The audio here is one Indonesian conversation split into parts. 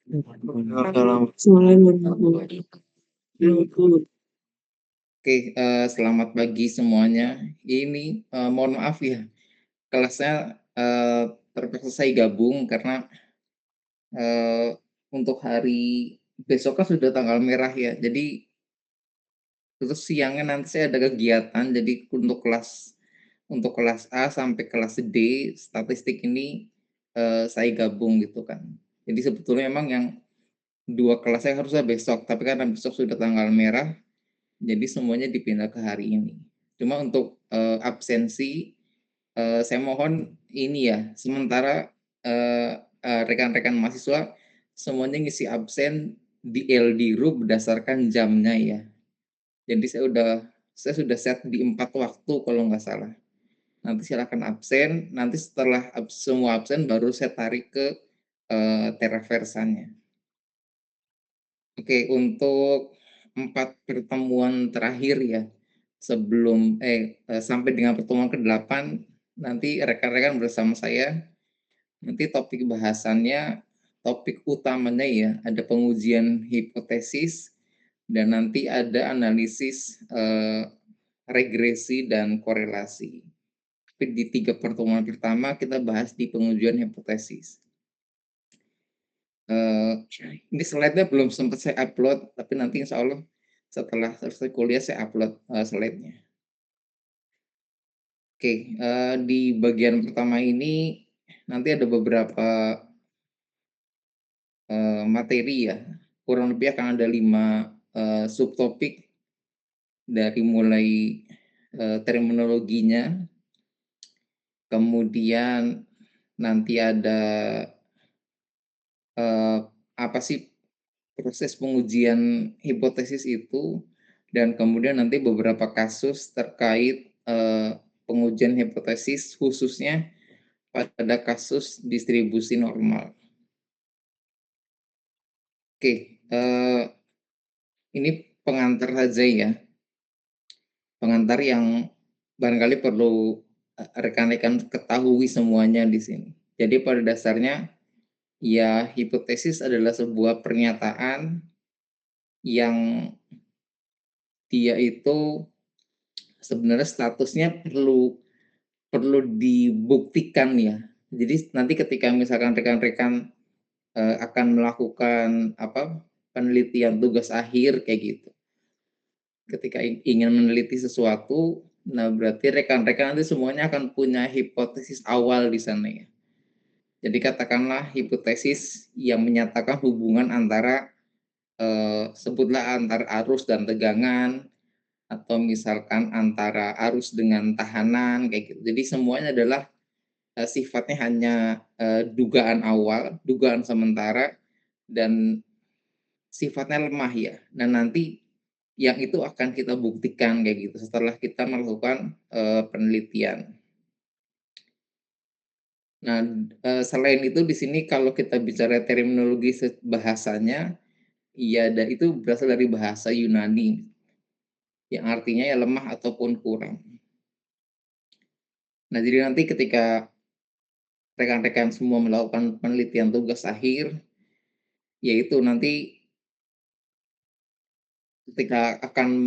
Oke, selamat pagi semuanya. Ini, mohon maaf ya, kelasnya, terpaksa saya gabung karena, eee, untuk hari besok kan sudah tanggal merah ya. Jadi terus siangnya nanti saya ada kegiatan, jadi untuk kelas A sampai kelas D, statistik ini, saya gabung gitu kan. Jadi sebetulnya memang yang 2 kelasnya harusnya besok, tapi karena besok sudah tanggal merah, jadi semuanya dipindah ke hari ini. Cuma untuk, absensi, saya mohon ini ya, sementara, rekan-rekan mahasiswa semuanya ngisi absen di LD Group berdasarkan jamnya ya. Jadi saya sudah set di 4 waktu kalau nggak salah. Nanti silakan absen, nanti setelah semua absen baru saya tarik ke, Terraversanya. Oke, untuk 4 pertemuan terakhir ya, sampai dengan pertemuan ke-8, nanti rekan-rekan bersama saya, nanti topik utamanya ya, ada pengujian hipotesis, dan nanti ada analisis, regresi dan korelasi. Tapi di 3 pertemuan pertama kita bahas di pengujian hipotesis. Ini slide-nya belum sempat saya upload, tapi nanti insya Allah setelah selesai kuliah saya upload, slide-nya. Oke, di bagian pertama ini nanti ada beberapa, materi ya, kurang lebih akan ada 5, subtopik dari mulai, terminologinya, kemudian nanti ada, eee, apa sih proses pengujian hipotesis itu, dan kemudian nanti beberapa kasus terkait, pengujian hipotesis khususnya pada kasus distribusi normal. Oke, ini pengantar saja ya, pengantar yang barangkali perlu, rekan-rekan ketahui semuanya di sini. Jadi pada dasarnya, ya hipotesis adalah sebuah pernyataan yang dia itu sebenarnya statusnya perlu perlu dibuktikan ya. Jadi nanti ketika misalkan rekan-rekan, akan melakukan penelitian tugas akhir kayak gitu. Ketika ingin meneliti sesuatu, nah berarti rekan-rekan nanti semuanya akan punya hipotesis awal di sana ya. Jadi katakanlah hipotesis yang menyatakan hubungan antara, sebutlah antara arus dan tegangan, atau misalkan antara arus dengan tahanan kayak gitu. Jadi semuanya adalah, sifatnya hanya, dugaan awal, dugaan sementara, dan sifatnya lemah ya. Nah nanti yang itu akan kita buktikan kayak gitu setelah kita melakukan, penelitian. Nah, selain itu di sini kalau kita bicara terminologi bahasanya, ya itu berasal dari bahasa Yunani, yang artinya ya lemah ataupun kurang. Nah, jadi nanti ketika rekan-rekan semua melakukan penelitian tugas akhir, yaitu nanti ketika akan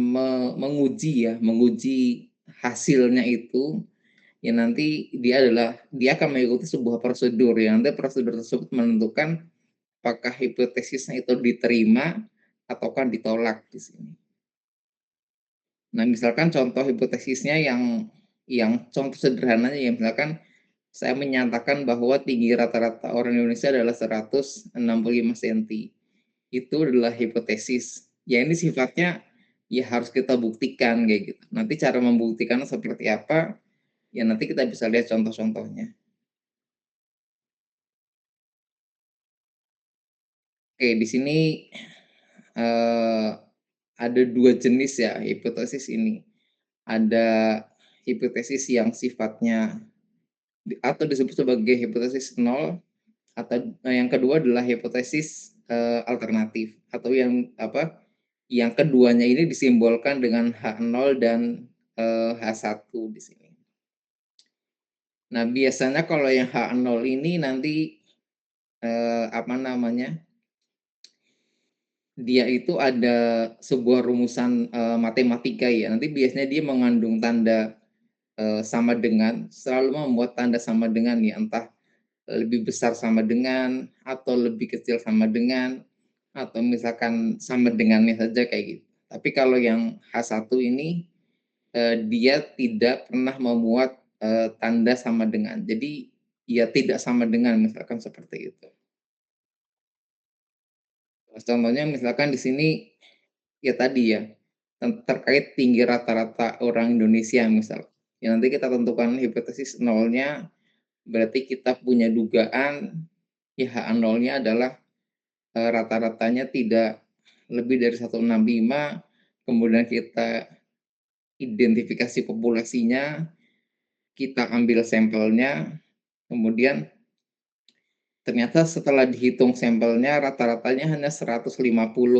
menguji hasilnya itu, ya nanti dia akan mengikuti sebuah prosedur, yang nanti prosedur tersebut menentukan apakah hipotesisnya itu diterima ataukah ditolak di sini. Nah, misalkan contoh hipotesisnya yang contoh sederhananya ya, misalkan saya menyatakan bahwa tinggi rata-rata orang Indonesia adalah 165 cm. Itu adalah hipotesis. Ya ini sifatnya ya harus kita buktikan kayak gitu. Nanti cara membuktikannya seperti apa, ya nanti kita bisa lihat contoh-contohnya. Oke, di sini, ada 2 jenis ya hipotesis ini. Ada hipotesis yang sifatnya atau disebut sebagai hipotesis nol, atau yang kedua adalah hipotesis, alternatif, atau yang keduanya ini disimbolkan dengan H0 dan, H1 di sini. Nah, biasanya kalau yang H0 ini nanti, apa namanya, dia itu ada sebuah rumusan, matematika ya, nanti biasanya dia mengandung tanda, sama dengan, selalu membuat tanda sama dengan ya, entah lebih besar sama dengan, atau lebih kecil sama dengan, atau misalkan sama dengannya saja kayak gitu. Tapi kalau yang H1 ini, dia tidak pernah memuat, tanda sama dengan. Jadi, ya tidak sama dengan, misalkan seperti itu. Contohnya misalkan di sini, ya tadi ya, terkait tinggi rata-rata orang Indonesia misal. Ya nanti kita tentukan hipotesis nolnya, berarti kita punya dugaan, ya H nolnya adalah, rata-ratanya tidak lebih dari 165, kemudian kita identifikasi populasinya, kita ambil sampelnya, kemudian ternyata setelah dihitung sampelnya rata-ratanya hanya 150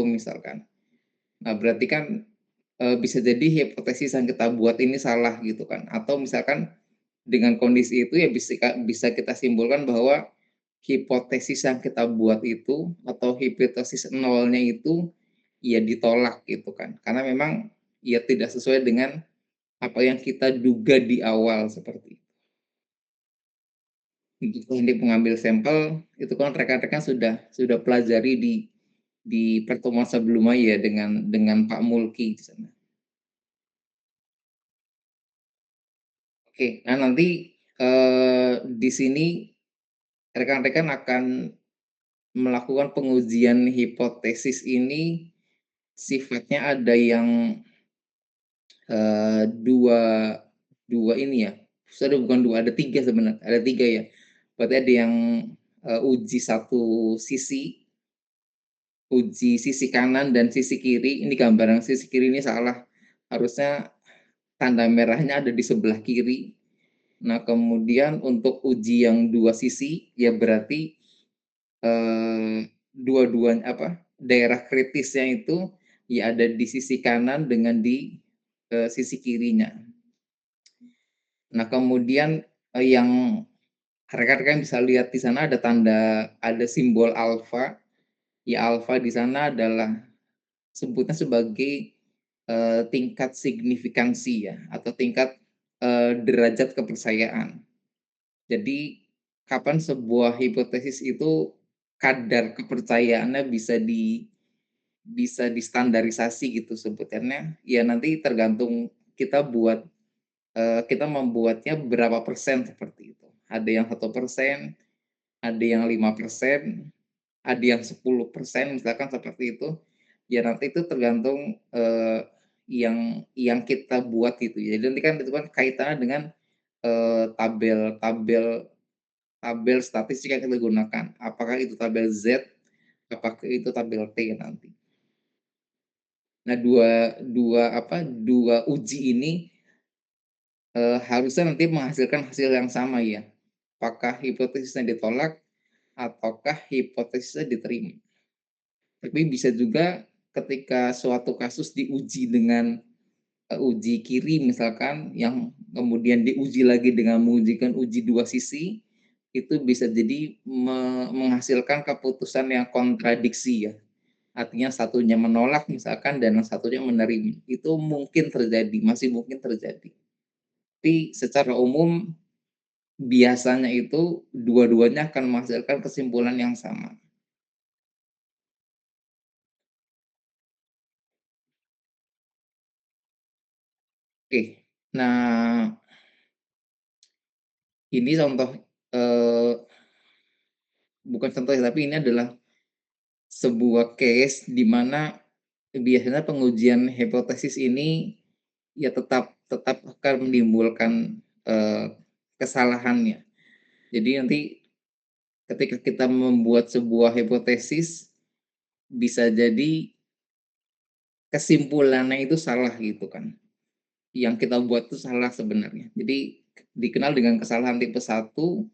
misalkan. Nah, berarti kan, bisa jadi hipotesis yang kita buat ini salah gitu kan, atau misalkan dengan kondisi itu ya bisa kita simpulkan bahwa hipotesis yang kita buat itu atau hipotesis nolnya itu ya ditolak gitu kan. Karena memang ya tidak sesuai dengan apa yang kita duga di awal seperti itu. Untuk teknik mengambil sampel itu kan rekan-rekan sudah pelajari di pertemuan sebelumnya ya dengan Pak Mulki di sana. Oke, nah nanti, di sini rekan-rekan akan melakukan pengujian hipotesis ini sifatnya ada yang, dua dua ini ya, sorry bukan 2 ada 3 sebenarnya, ada 3 ya. Berarti ada yang, uji satu sisi, uji sisi kanan dan sisi kiri, ini gambar yang sisi kiri ini salah, harusnya tanda merahnya ada di sebelah kiri. Nah, kemudian untuk uji yang 2 sisi, ya berarti, dua-duanya daerah kritisnya itu, ya ada di sisi kanan dengan di, sisi kirinya. Nah, kemudian, yang rekan-rekan bisa lihat di sana ada simbol alfa, ya alfa di sana adalah sebutnya sebagai, tingkat signifikansi ya, atau tingkat, derajat kepercayaan. Jadi, kapan sebuah hipotesis itu kadar kepercayaannya bisa distandarisasi gitu sebutannya, ya nanti tergantung kita kita membuatnya berapa persen seperti itu. Ada yang 1%, ada yang 5%, ada yang 10% misalkan seperti itu. Ya nanti itu tergantung, yang kita buat gitu ya. Jadi nanti kan itu kan kaitannya dengan, tabel tabel tabel statistik yang kita gunakan. Apakah itu tabel Z, apakah itu tabel T nanti. Nah, dua uji ini, harusnya nanti menghasilkan hasil yang sama ya. Apakah hipotesisnya ditolak ataukah hipotesisnya diterima. Tapi bisa juga ketika suatu kasus diuji dengan, uji kiri misalkan, yang kemudian diuji lagi dengan mengujikan uji dua sisi, itu bisa jadi menghasilkan keputusan yang kontradiksi ya. Artinya satunya menolak misalkan dan yang satunya menerima. Itu mungkin terjadi, masih mungkin terjadi. Tapi secara umum biasanya itu dua-duanya akan menghasilkan kesimpulan yang sama. Oke, nah ini contoh, eee, bukan contoh ya, tapi ini adalah sebuah case di mana biasanya pengujian hipotesis ini ya tetap tetap akan menimbulkan, kesalahannya. Jadi nanti ketika kita membuat sebuah hipotesis, bisa jadi kesimpulannya itu salah gitu kan. Yang kita buat itu salah sebenarnya. Jadi dikenal dengan kesalahan tipe satu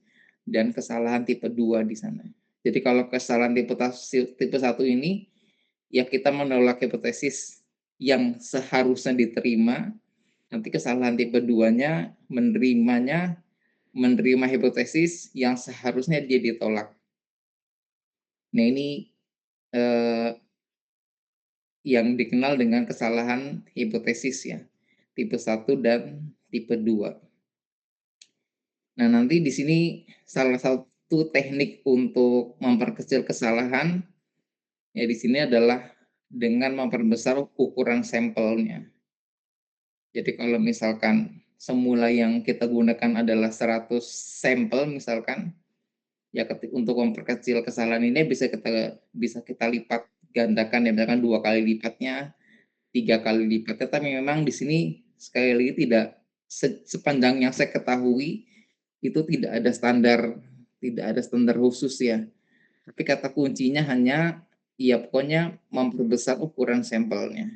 dan kesalahan tipe 2 di sana. Jadi kalau kesalahan tipe satu ini, ya kita menolak hipotesis yang seharusnya diterima, nanti kesalahan tipe 2-nya menerima hipotesis yang seharusnya dia ditolak. Nah ini, eee, yang dikenal dengan kesalahan hipotesis ya, tipe 1 dan tipe 2. Nah, nanti di sini salah satu teknik untuk memperkecil kesalahan ya di sini adalah dengan memperbesar ukuran sampelnya. Jadi kalau misalkan semula yang kita gunakan adalah 100 sampel misalkan, ya untuk memperkecil kesalahan ini bisa kita lipat gandakan ya, misalkan 2 kali lipatnya, 3 kali lipatnya, tapi memang di sini sekali lagi tidak sepanjang yang saya ketahui itu tidak ada standar khusus ya. Tapi kata kuncinya hanya ya pokoknya memperbesar ukuran sampelnya.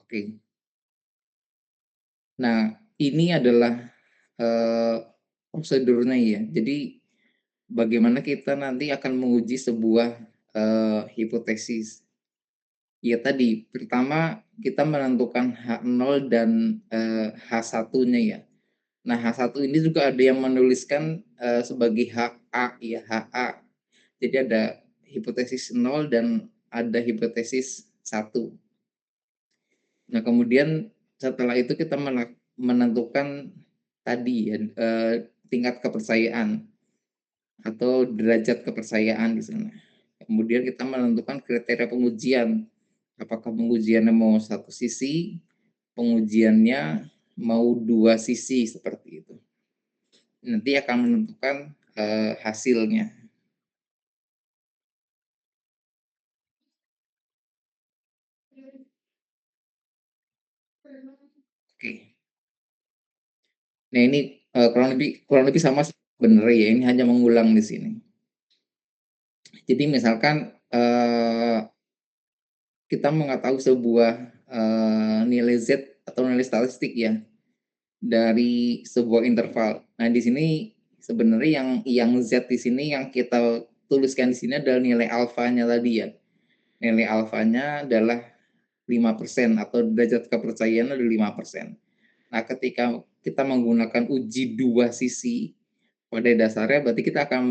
Oke. Nah, ini adalah prosedurnya ya. Jadi bagaimana kita nanti akan menguji sebuah hipotesis. Ya tadi, pertama kita menentukan H0 dan H1-nya ya. Nah, H1 ini juga ada yang menuliskan sebagai HA ya, HA. Jadi ada hipotesis 0 dan ada hipotesis 1. Nah, kemudian setelah itu kita menentukan tadi ya, tingkat kepercayaan atau derajat kepercayaan di sana. Kemudian kita menentukan kriteria pengujian. Apakah pengujiannya mau satu sisi, pengujiannya mau dua sisi seperti itu. Nanti akan menentukan hasilnya. Oke. Nah ini kurang lebih sama sebenarnya ya. Ini hanya mengulang di sini. Jadi misalkan kita mengetahui sebuah nilai Z atau nilai statistik ya dari sebuah interval. Nah, di sini sebenarnya yang Z di sini yang kita tuliskan di sini adalah nilai alfanya tadi ya. Nilai alfanya adalah 5% atau derajat kepercayaan adalah 5%. Nah, ketika kita menggunakan uji dua sisi, pada dasarnya berarti kita akan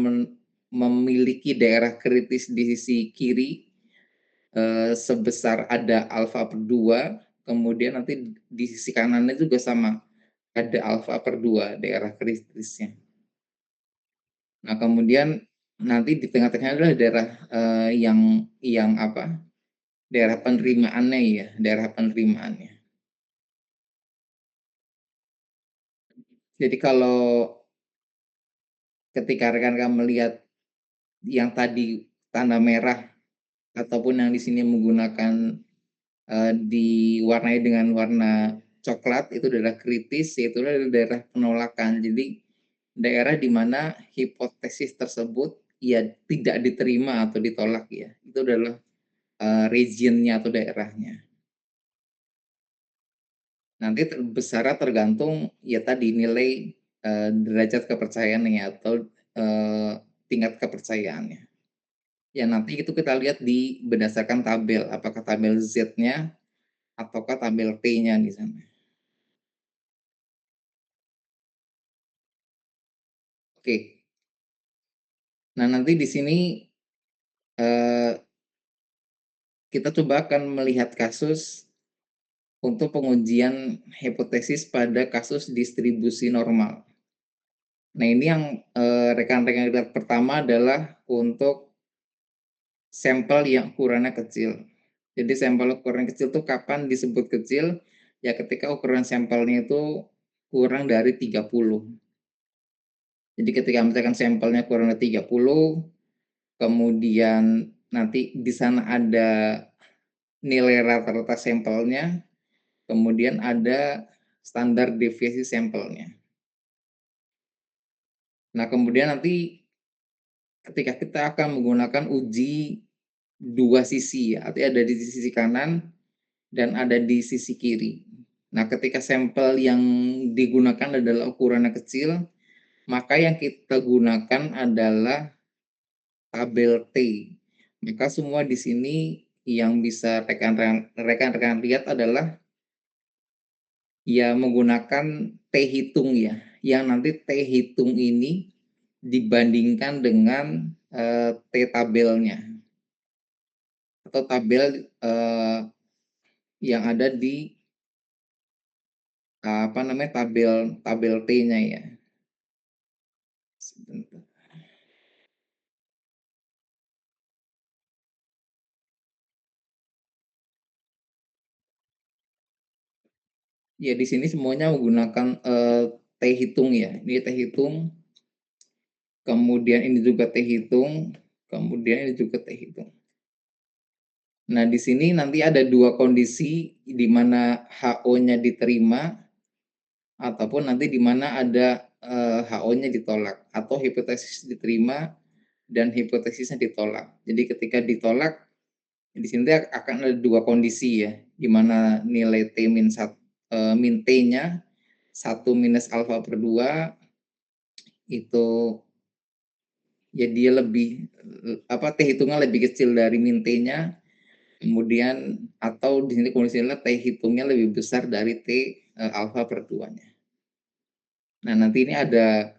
memiliki daerah kritis di sisi kiri sebesar ada alfa per 2, kemudian nanti di sisi kanannya juga sama, ada alfa per 2 daerah kritisnya. Nah, kemudian nanti di tengah-tengahnya adalah daerah yang apa? Daerah penerimaannya ya, daerah penerimaannya. Jadi kalau ketika rekan-rekan melihat yang tadi tanda merah ataupun yang di sini menggunakan diwarnai dengan warna coklat itu adalah kritis, yaitu adalah daerah penolakan. Jadi daerah di mana hipotesis tersebut ya tidak diterima atau ditolak ya. Itu adalah regionnya atau daerahnya. Nanti besarnya tergantung ya tadi nilai derajat kepercayaannya atau tingkat kepercayaannya. Ya nanti itu kita lihat berdasarkan tabel, apakah tabel Z-nya ataukah tabel T-nya di sana. Oke. Nah, nanti di sini eh, kita coba akan melihat kasus untuk pengujian hipotesis pada kasus distribusi normal. Nah, ini yang rekan-rekan lihat pertama adalah untuk sampel yang ukurannya kecil. Jadi sampel ukuran kecil itu kapan disebut kecil? Ya ketika ukuran sampelnya itu kurang dari 30. Jadi ketika misalkan sampelnya kurang dari 30, kemudian nanti di sana ada nilai rata-rata sampelnya, kemudian ada standar deviasi sampelnya. Nah, kemudian nanti ketika kita akan menggunakan uji dua sisi ya, artinya ada di sisi kanan dan ada di sisi kiri. Nah, ketika sampel yang digunakan adalah ukurannya kecil, maka yang kita gunakan adalah tabel T. Maka semua di sini yang bisa rekan-rekan lihat adalah ya menggunakan T hitung ya. Yang nanti T hitung ini dibandingkan dengan, T-tabelnya atau tabel, yang ada di, apa namanya, tabel tabel T-nya ya. Sebentar. Ya di sini semuanya menggunakan, T-hitung ya. Ini T-hitung, kemudian ini juga T-hitung, kemudian ini juga T-hitung. Nah, di sini nanti ada 2 kondisi di mana HO-nya diterima ataupun nanti di mana ada, HO-nya ditolak atau hipotesis diterima dan hipotesisnya ditolak. Jadi ketika ditolak, di sini akan ada 2 kondisi ya, di mana nilai T min min T-nya 1 minus alfa per 2 itu ya dia lebih, apa, T hitungnya lebih kecil dari min T-nya. Kemudian atau di sini kondisinya T hitungnya lebih besar dari T, alfa per 2-nya. Nah, nanti ini ada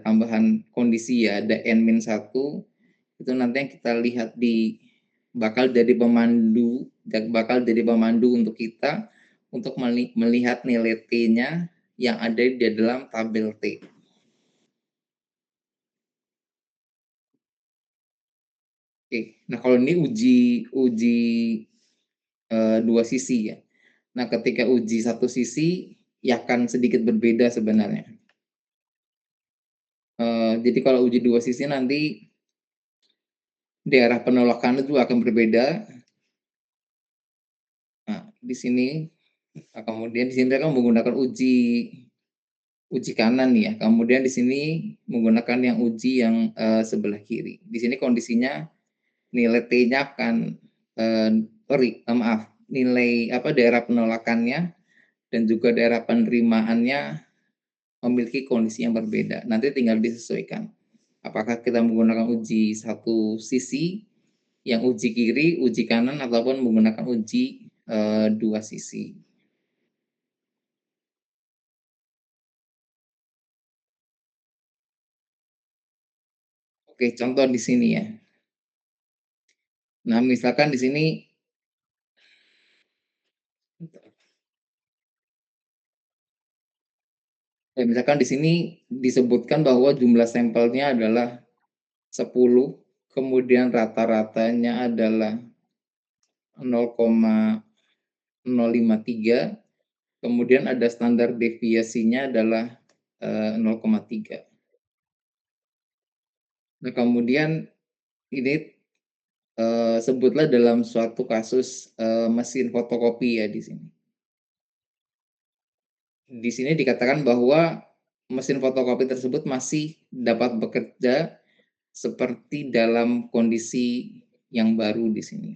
tambahan kondisi ya, ada n min 1, itu nanti yang kita lihat di bakal jadi pemandu untuk kita untuk melihat nilai T-nya yang ada di dalam tabel T. Oke, nah kalau ini uji uji, 2 sisi ya. Nah, ketika uji satu sisi, ya akan sedikit berbeda sebenarnya. Jadi kalau uji 2 sisi nanti daerah penolakan itu akan berbeda. Nah, di sini, kemudian di sini kan menggunakan uji uji kanan ya, kemudian di sini menggunakan yang uji yang, sebelah kiri. Di sini kondisinya nilai T-nya akan, maaf, nilai apa, daerah penolakannya dan juga daerah penerimaannya memiliki kondisi yang berbeda. Nanti tinggal disesuaikan. Apakah kita menggunakan uji satu sisi, yang uji kiri, uji kanan, ataupun menggunakan uji, 2 sisi. Oke, contoh di sini ya. Nah, misalkan di sini misalkan di sini disebutkan bahwa jumlah sampelnya adalah 10, kemudian rata-ratanya adalah 0,053, kemudian ada standar deviasinya adalah, 0,3. Nah, kemudian ini, sebutlah dalam suatu kasus, mesin fotokopi ya di sini. Di sini dikatakan bahwa mesin fotokopi tersebut masih dapat bekerja seperti dalam kondisi yang baru di sini.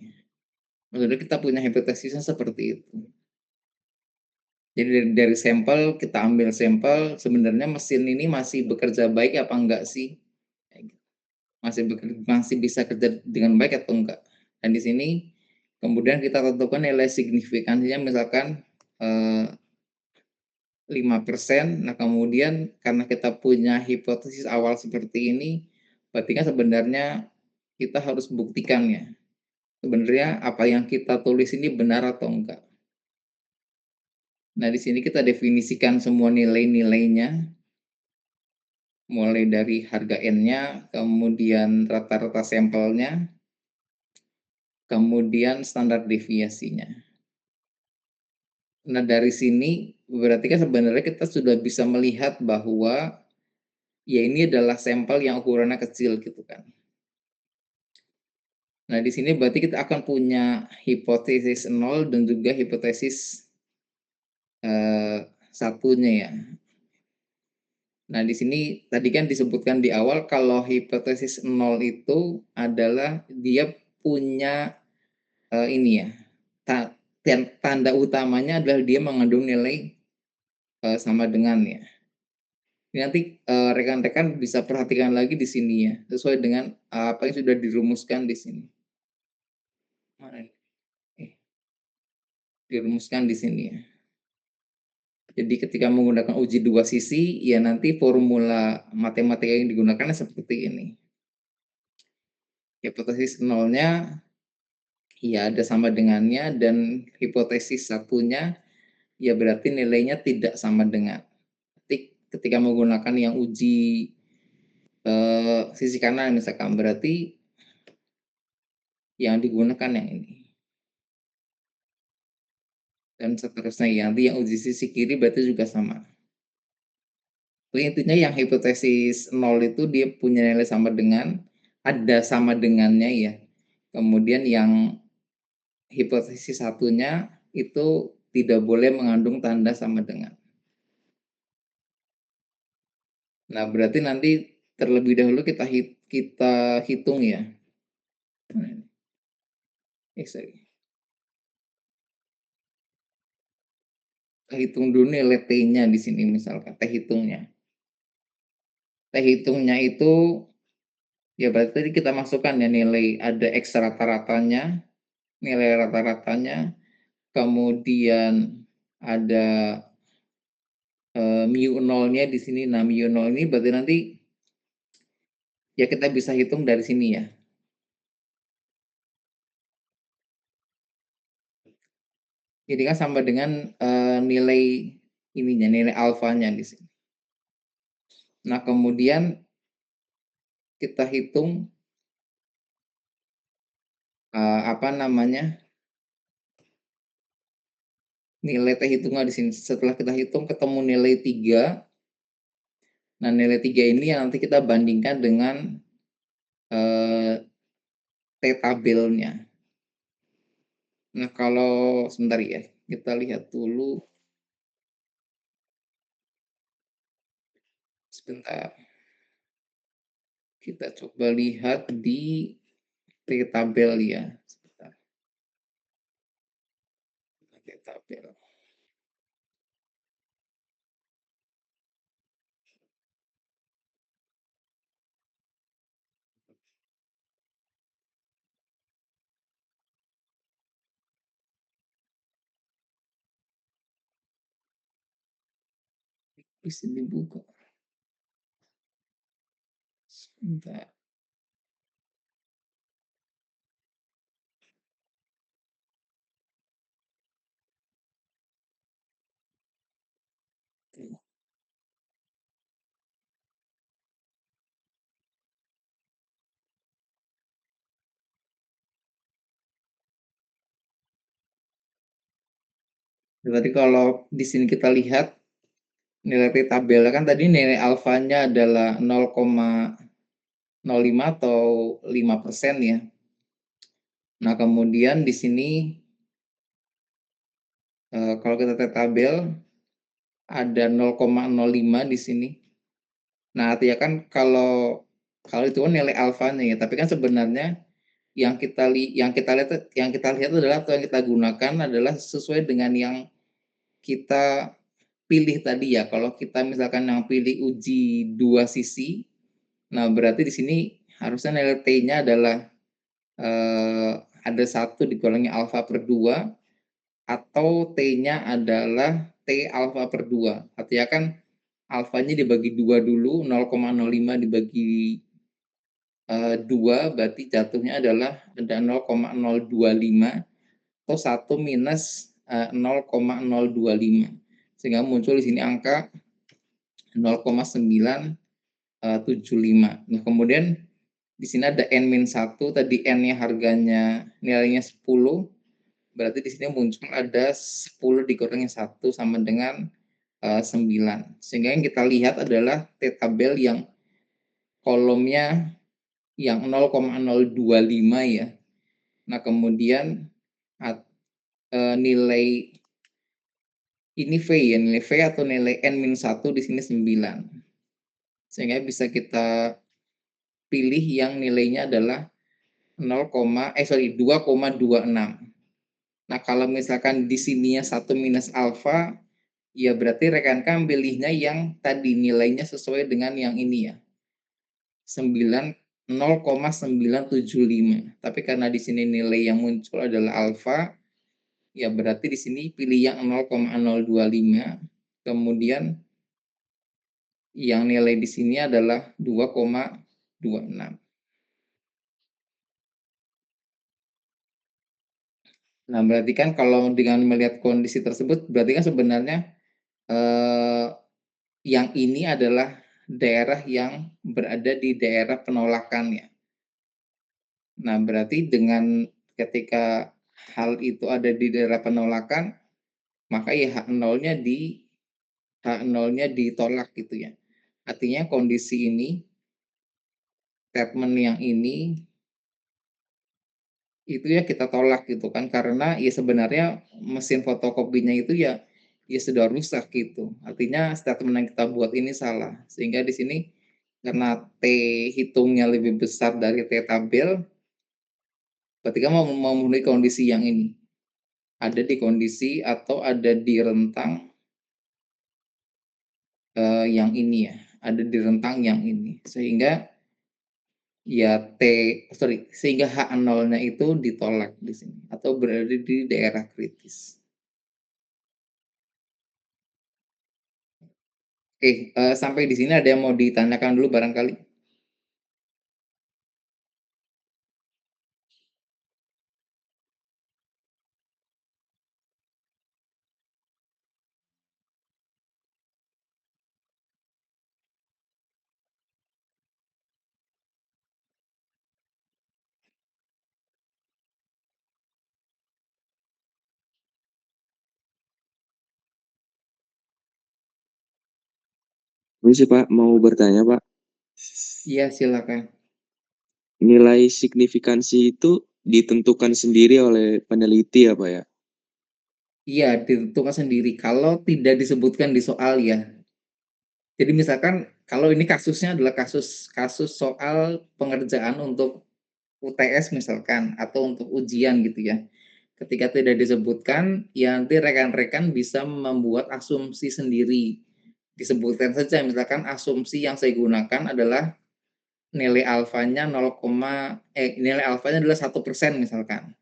Maksudnya kita punya hipotesisnya seperti itu. Jadi dari sampel, kita ambil sampel, sebenarnya mesin ini masih bekerja baik apa enggak sih? Masih bisa kerja dengan baik atau enggak? Dan di sini kemudian kita tentukan nilai signifikansinya misalkan, 5%. Nah, kemudian karena kita punya hipotesis awal seperti ini, berarti kan sebenarnya kita harus buktikan ya, sebenarnya apa yang kita tulis ini benar atau enggak. Nah, di sini kita definisikan semua nilai-nilainya, mulai dari harga N-nya, kemudian rata-rata sampelnya, kemudian standar deviasinya. Nah, dari sini berarti kan sebenarnya kita sudah bisa melihat bahwa ya ini adalah sampel yang ukurannya kecil gitu kan. Nah, di sini berarti kita akan punya hipotesis nol dan juga hipotesis, satunya ya. Nah, di sini tadi kan disebutkan di awal kalau hipotesis nol itu adalah dia punya, ini ya, tanda utamanya adalah dia mengandung nilai, sama dengan ya. Ini nanti, rekan-rekan bisa perhatikan lagi di sini ya, sesuai dengan apa yang sudah dirumuskan di sini. Mana ini? Dirumuskan di sini ya. Jadi ketika menggunakan uji dua sisi, ya nanti formula matematika yang digunakan seperti ini. Hipotesis nolnya, ya ada sama dengannya, dan hipotesis satunya, ya berarti nilainya tidak sama dengan. Ketika menggunakan yang uji sisi kanan misalkan, berarti yang digunakan yang ini. Dan seterusnya, ya nanti yang uji sisi kiri berarti juga sama. Jadi intinya yang hipotesis nol itu dia punya nilai sama dengan, ada sama dengannya ya. Kemudian yang hipotesis satunya itu tidak boleh mengandung tanda sama dengan. Nah, berarti nanti terlebih dahulu kita hitung ya. Sorry. Kita hitung dulu nilai T-nya di sini misalkan, T hitungnya. T hitungnya itu ya berarti tadi kita masukkan ya nilai, ada X rata-ratanya, nilai rata-ratanya, kemudian ada mu nolnya di sini. Nah, mu nol ini berarti nanti ya kita bisa hitung dari sini ya. Jadi kan sama dengan nilai ininya, nilai alfanya di sini. Nah, kemudian kita hitung apa namanya, nilai T hitungnya di sini. Setelah kita hitung ketemu nilai 3. Nah, nilai 3 ini yang nanti kita bandingkan dengan T tabelnya. Nah, kalau sebentar ya, kita lihat dulu. Sebentar. Kita coba lihat di T tabel ya. Sebentar. T tabel. Bisa dibuka. Sebentar. Berarti kalau di sini kita lihat nilai T tabelnya kan tadi nilai alfanya adalah 0,05 atau 5% ya. Nah, kemudian di sini kalau kita T tabel ada 0,05 di sini. Nah, artinya kan kalau itu kan nilai alfanya ya, tapi kan sebenarnya yang kita lihat adalah, atau yang kita gunakan adalah sesuai dengan yang kita pilih tadi ya. Kalau kita misalkan yang pilih uji dua sisi, nah berarti di sini harusnya nilai T-nya adalah ada 1 dikurangi alfa per 2, atau T-nya adalah T alfa per 2. Artinya kan alfanya dibagi 2 dulu, 0,05 dibagi 2, berarti jatuhnya adalah ada 0,025, atau 1 minus 0,025. Sehingga muncul di sini angka 0,975. Nah, kemudian di sini ada N-1, tadi N-nya harganya nilainya 10, berarti di sini muncul ada 10 dikurangi 1 sama dengan 9. Sehingga yang kita lihat adalah T tabel yang kolomnya yang 0,025 ya. Nah, kemudian nilai ini V ya, nilai V atau nilai N-1 di sini 9. Sehingga bisa kita pilih yang nilainya adalah 2,26. Nah, kalau misalkan di sininya 1 minus alfa, ya berarti rekan-rekan pilihnya yang tadi nilainya sesuai dengan yang ini ya. 0,975. Tapi karena di sini nilai yang muncul adalah alfa, ya berarti di sini pilih yang 0,025. kemudian yang nilai di sini adalah 2,26. Nah, berarti kan kalau dengan melihat kondisi tersebut, berarti kan sebenarnya eh, yang ini adalah daerah yang berada di daerah penolakan ya. Nah, berarti dengan ketika hal itu ada di daerah penolakan, maka ya H0-nya ditolak gitu ya. Artinya kondisi ini, statement yang ini itu ya kita tolak gitu kan, karena ya sebenarnya mesin fotokopinya itu ya sudah rusak gitu. Artinya statement yang kita buat ini salah. Sehingga di sini karena T hitungnya lebih besar dari T tabel, ketika mau memenuhi kondisi yang ini, ada di kondisi atau ada di rentang yang ini ya, ada di rentang yang ini. Sehingga H0-nya itu ditolak di sini atau berada di daerah kritis. Oke, sampai di sini ada yang mau ditanyakan dulu barangkali? Ini sih Pak, mau bertanya Pak, Iya, silakan. nilai signifikansi itu ditentukan sendiri oleh peneliti ya Pak ya? Iya, ditentukan sendiri kalau tidak disebutkan di soal ya. Jadi misalkan kalau ini kasusnya adalah kasus soal pengerjaan untuk UTS misalkan atau untuk ujian gitu ya. Ketika tidak disebutkan, ya nanti rekan-rekan bisa membuat asumsi sendiri. Disebutkan saja misalkan asumsi yang saya gunakan adalah nilai alfanya nilai alfanya adalah 1% misalkan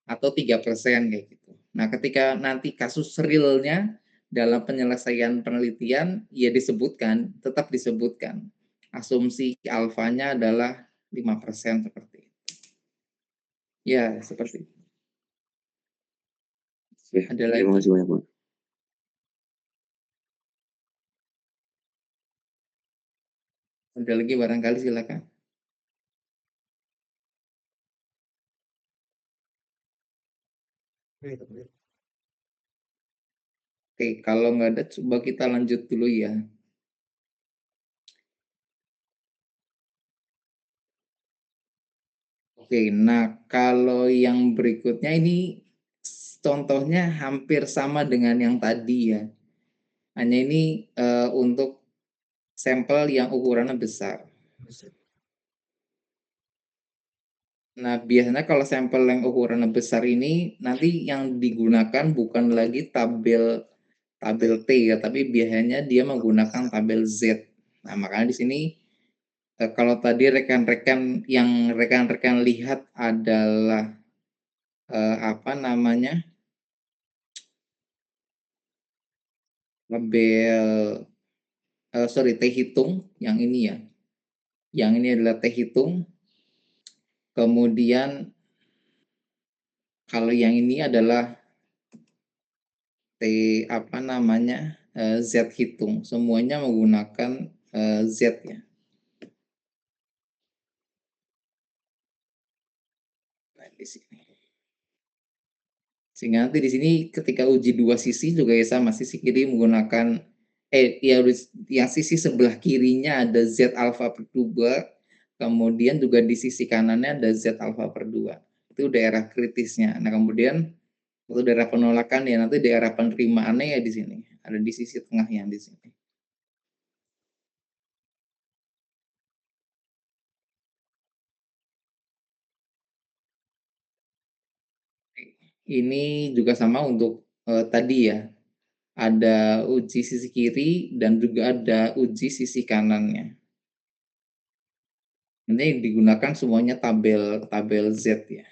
atau 3% kayak gitu. Nah, ketika nanti kasus realnya dalam penyelesaian penelitian ya disebutkan, tetap disebutkan. Asumsi alfanya adalah 5% seperti itu. Ya, seperti itu. Oke, Ada terima lagi? kasih banyak Pak. Ada lagi barangkali silakan. Oke, kalau nggak ada coba kita lanjut dulu ya. Oke, nah kalau yang berikutnya ini contohnya hampir sama dengan yang tadi ya. Hanya ini untuk sampel yang ukurannya besar. Nah, biasanya kalau sampel yang ukurannya besar ini nanti yang digunakan bukan lagi tabel tabel T ya, tapi biasanya dia menggunakan tabel Z. Nah, makanya di sini kalau tadi rekan-rekan lihat adalah apa namanya? Tabel T hitung yang ini ya. Yang ini adalah T hitung. Kemudian kalau yang ini adalah T apa namanya? Z hitung. Semuanya menggunakan Z ya. Nah, di sini. Sehingga nanti di sini ketika uji dua sisi juga ya sama, sisi kiri menggunakan ya yang sisi sebelah kirinya ada Z alfa per 2, kemudian juga di sisi kanannya ada Z alfa per 2. Itu daerah kritisnya. Nah, kemudian untuk daerah penolakan ya nanti daerah penerimaannya ya di sini. Ada di sisi tengah yang di sini. Ini juga sama untuk tadi ya. Ada uji sisi kiri dan juga ada uji sisi kanannya. Nanti digunakan semuanya tabel tabel Z ya.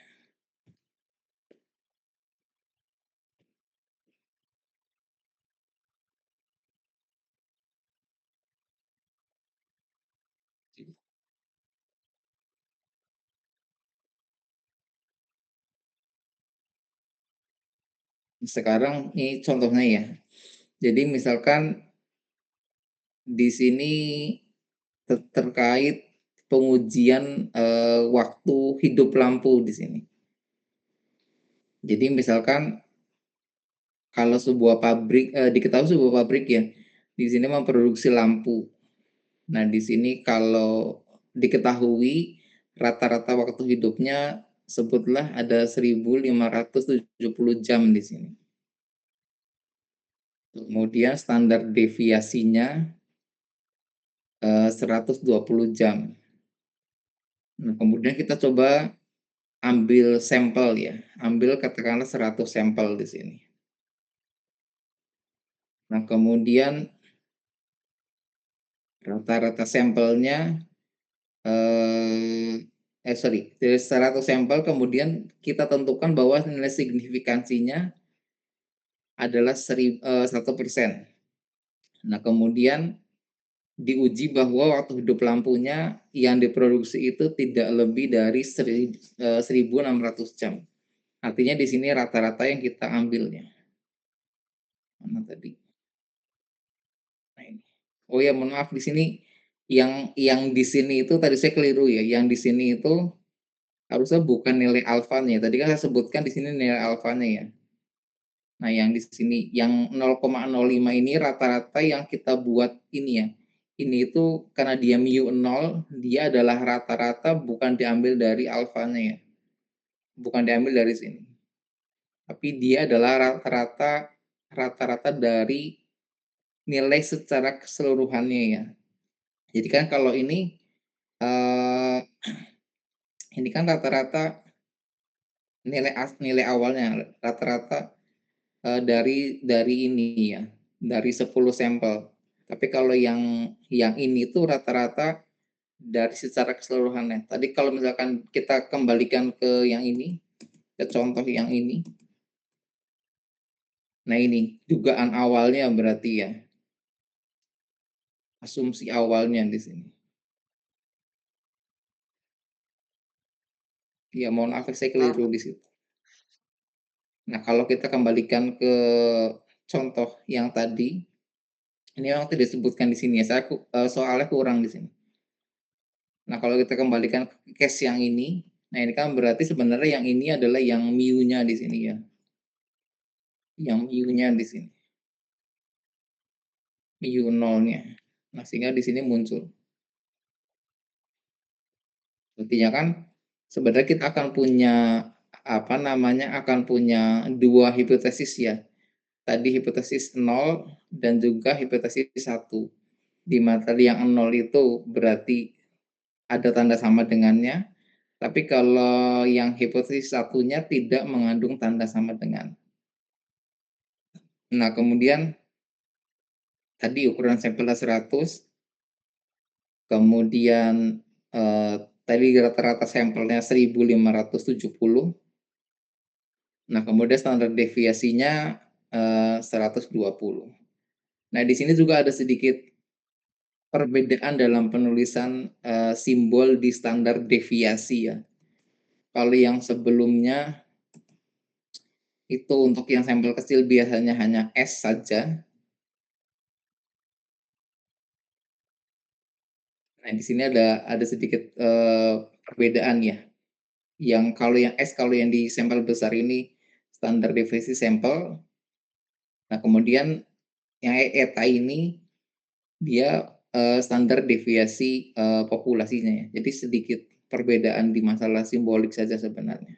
Sekarang ini contohnya ya. Jadi misalkan di sini terkait pengujian waktu hidup lampu di sini. Jadi misalkan kalau sebuah pabrik, diketahui sebuah pabrik ya, di sini memproduksi lampu. Nah, di sini kalau diketahui rata-rata waktu hidupnya sebutlah ada 1.570 jam di sini. Kemudian standar deviasinya 120 jam. Nah, kemudian kita coba ambil sampel ya, ambil katakanlah 100 sampel di sini. Nah, kemudian rata-rata sampelnya dari 100 sampel kemudian kita tentukan bahwa nilai signifikansinya adalah 1%. Nah, kemudian diuji bahwa waktu hidup lampunya yang diproduksi itu tidak lebih dari 1.600 jam. Artinya di sini rata-rata yang kita ambilnya. Mana tadi? Nah, ini. Oh ya, mohon maaf di sini yang di sini itu tadi saya keliru ya. Yang di sini itu harusnya bukan nilai alfanya. Tadi kan saya sebutkan di sini nilai alfanya ya. Nah, yang di sini yang 0,05 ini rata-rata yang kita buat ini ya. Ini itu karena dia mu 0, dia adalah rata-rata bukan diambil dari alfanya ya. Bukan diambil dari sini. Tapi dia adalah rata-rata dari nilai secara keseluruhannya ya. Jadi kan kalau ini kan rata-rata nilai awalnya rata-rata dari ini ya, dari 10 sampel. Tapi kalau yang ini tuh rata-rata dari secara keseluruhannya. Tadi kalau misalkan kita kembalikan ke yang ini, ke contoh yang ini. Nah, ini dugaan awalnya berarti ya. Asumsi awalnya di sini. Ya, mohon maaf saya keliru di situ. Nah, kalau kita kembalikan ke contoh yang tadi, ini memang tidak disebutkan di sini ya. Saya soalnya kurang di sini. Nah, kalau kita kembalikan ke case yang ini, nah ini kan berarti sebenarnya yang ini adalah yang mu-nya di sini ya. Yang mu-nya di sini. Mu nolnya. Nah, sehingga di sini muncul. Artinya kan sebenarnya kita akan punya akan punya dua hipotesis ya. Tadi hipotesis 0 dan juga hipotesis 1. Di materi yang 0 itu berarti ada tanda sama dengannya, tapi kalau yang hipotesis satunya tidak mengandung tanda sama dengan. Nah, kemudian tadi ukuran sampelnya 100, kemudian tadi rata-rata sampelnya 1.570. Nah, kemudian standar deviasinya 120. Nah, di sini juga ada sedikit perbedaan dalam penulisan simbol di standar deviasi ya. Kalau yang sebelumnya itu untuk yang sampel kecil biasanya hanya S saja. Nah, di sini ada sedikit perbedaan ya. Kalau yang di sampel besar ini standar deviasi sampel. Nah, kemudian yang eta ini dia standar deviasi populasinya ya. Jadi sedikit perbedaan di masalah simbolik saja sebenarnya.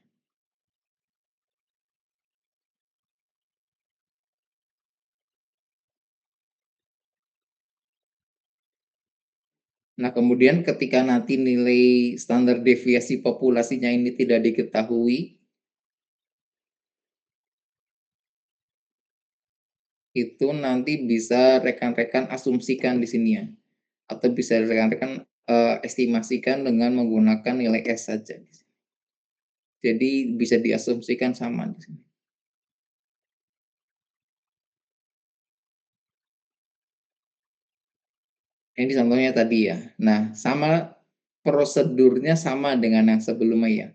Nah, kemudian ketika nanti nilai standar deviasi populasinya ini tidak diketahui, itu nanti bisa rekan-rekan asumsikan di sini ya, atau bisa rekan-rekan estimasikan dengan menggunakan nilai S saja. Jadi bisa diasumsikan sama di sini. Ini contohnya tadi ya. Nah, sama prosedurnya sama dengan yang sebelumnya ya.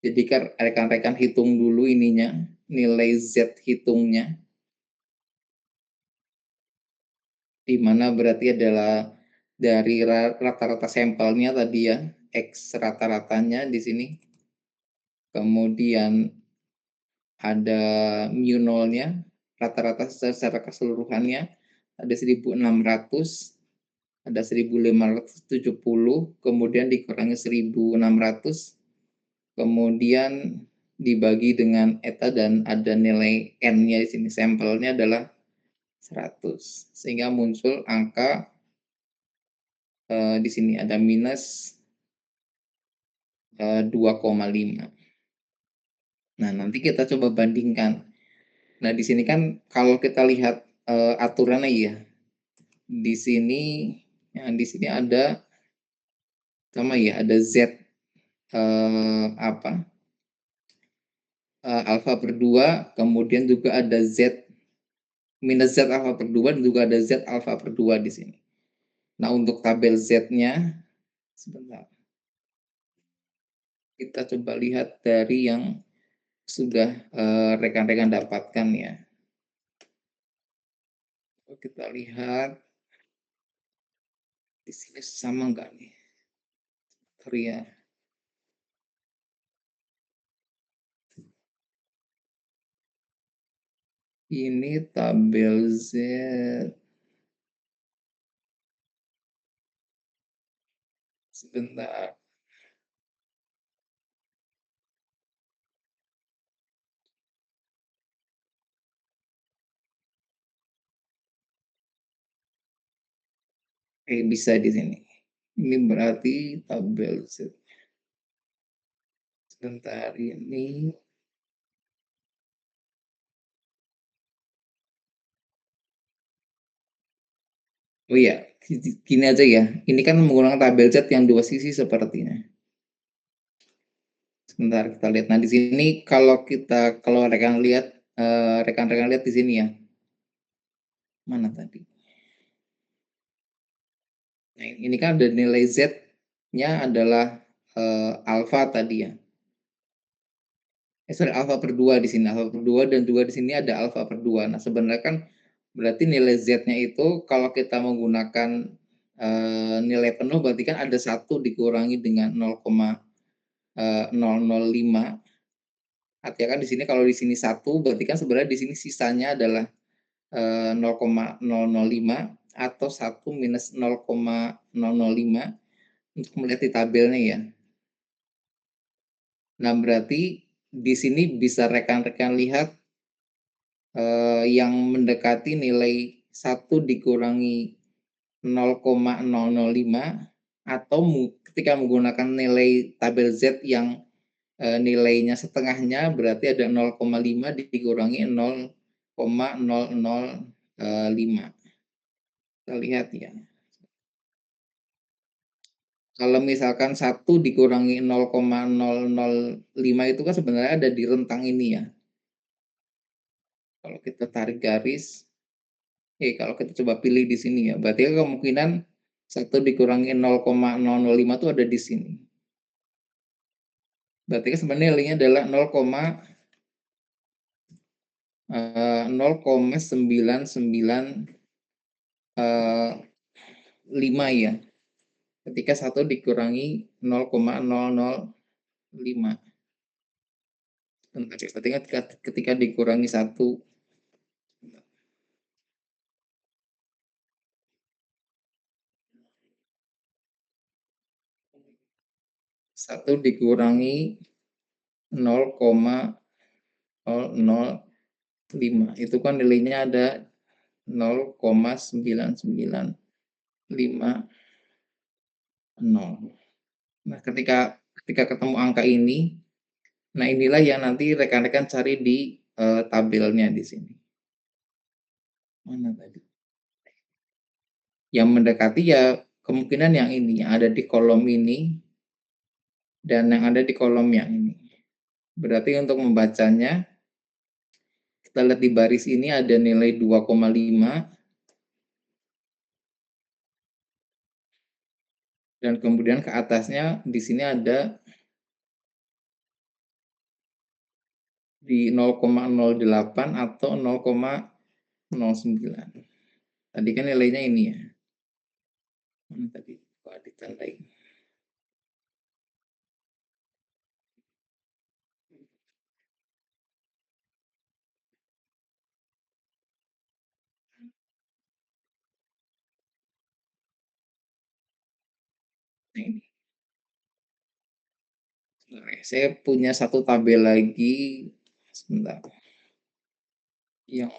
Jadi kan rekan-rekan hitung dulu ininya, nilai Z hitungnya, di mana berarti adalah dari rata-rata sampelnya tadi ya, X rata-ratanya di sini. Kemudian ada mu nolnya, rata-rata secara keseluruhannya ada 1.600, ada 1.570, kemudian dikurangi 1.600, kemudian dibagi dengan eta dan ada nilai n-nya di sini, sampelnya adalah 100, sehingga muncul angka di sini ada minus 2,5. Nah, nanti kita coba bandingkan. Nah, di sini kan kalau kita lihat aturannya ya, di sini di sini ada sama ya, ada Z alfa per 2, kemudian juga ada Z minus Z alfa per 2, dan juga ada Z alfa per 2 di sini. Nah, untuk tabel Z-nya, sebentar. Kita coba lihat dari yang sudah rekan-rekan dapatkan ya. Kita lihat di sini sama enggak nih? Ya. Ini tabel Z. Sebentar. Bisa di sini. Ini berarti tabel Z. Sebentar ini. Oh iya, gini aja ya. Ini kan menggunakan tabel Z yang dua sisi sepertinya. Sebentar kita lihat. Nah, di sini kalau rekan lihat, rekan-rekan lihat di sini ya. Mana tadi? Nah, ini kan ada nilai Z-nya adalah alfa tadi ya. Sorry, alfa per 2 di sini, alfa per 2, dan juga di sini ada alfa per 2. Nah, sebenarnya kan berarti nilai Z-nya itu kalau kita menggunakan nilai penuh berarti kan ada 1 dikurangi dengan 0,005. Artinya kan di sini kalau di sini 1 berarti kan sebenarnya di sini sisanya adalah 0,005 atau 1 minus 0,005 untuk melihat di tabelnya ya. Nah, berarti di sini bisa rekan-rekan lihat yang mendekati nilai 1 dikurangi 0,005 atau ketika menggunakan nilai tabel Z yang nilainya setengahnya berarti ada 0,5 dikurangi 0,005. Kita lihat ya. Kalau misalkan 1 dikurangi 0,005 itu kan sebenarnya ada di rentang ini ya. Kalau kita tarik garis, kalau kita coba pilih di sini ya, berarti kemungkinan 1 dikurangi 0,005 itu ada di sini. Berarti kan sebenarnya nilainya adalah 0,995 ya. Ketika 1 dikurangi 0,005. Berarti kan ketika dikurangi 1 dikurangi 0,005 itu kan nilainya ada 0,9950. Nah, ketika ketemu angka ini, nah inilah yang nanti rekan-rekan cari di tabelnya di sini. Mana tadi? Yang mendekati ya kemungkinan yang ini, yang ada di kolom ini dan yang ada di kolom yang ini. Berarti untuk membacanya, kita lihat di baris ini ada nilai 2,5 dan kemudian ke atasnya di sini ada di 0,08 atau 0,09. Tadi kan nilainya ini ya. Mana tadi? Kok ditandai? Ini. Saya punya satu tabel lagi. Sebentar. Yang